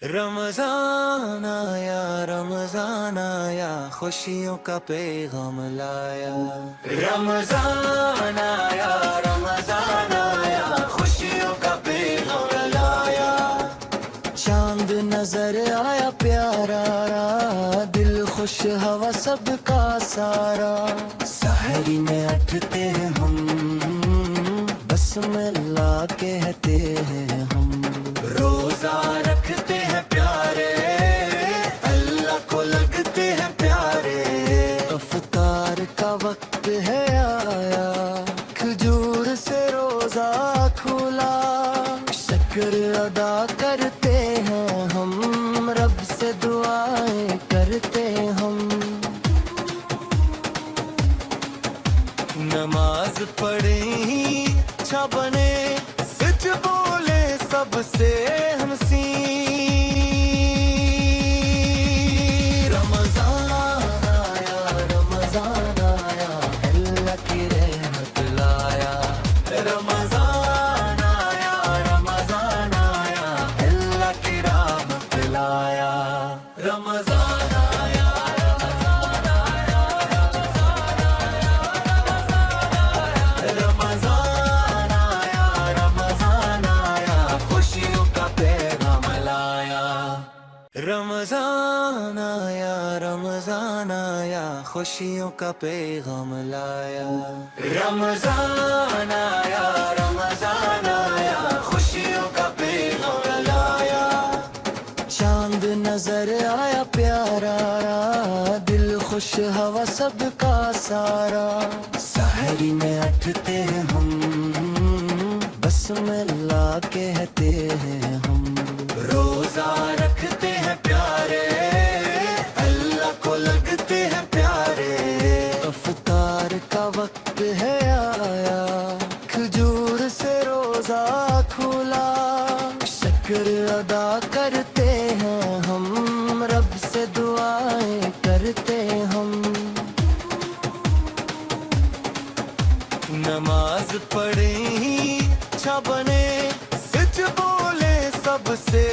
رمضان آیا خوشیوں کا پیغام لایا۔ رمضان آیا خوشیوں کا پیغام لایا۔ چاند نظر آیا پیارا، دل خوش ہوا سب کا سارا۔ سحری میں اٹھتے ہیں ہم، بسم اللہ کہتے ہیں ہم۔ روزہ رکھتے ہیں پیارے، اللہ کو لگتے ہیں پیارے۔ افطار کا وقت ہے آیا، کھجور سے روزہ کھولا۔ شکر ادا کرتے ہیں ہم، رب سے دعائیں کرتے ہم۔ نماز پڑھیں اچھا بنے، سچ بولے سب سے ہنسی۔ رمضان آیا اللہ کی رحمت لایا۔ رمضان آیا اللہ کی رحمت لایا۔ رمضان آیا خوشیوں کا پیغام لایا۔ رمضان آیا خوشیوں کا پیغام لایا۔ رمضان آیا خوشیوں کا پیغام لایا۔ چاند نظر آیا پیارا، دل خوش ہوا سب کا سارا۔ سحری میں اٹھتے ہیں ہم، بسم اللہ کہتے ہیں ہم۔ روزہ رکھتے ہیں پیارے، اللہ کو لگتے ہیں پیارے۔ افطار کا وقت ہے آیا، کھجور سے روزہ کھولا۔ شکر ادا کرتے ہیں ہم، رب سے دعائیں کرتے ہم۔ نماز پڑھیں اچھا بنے، سچ بولے سب سے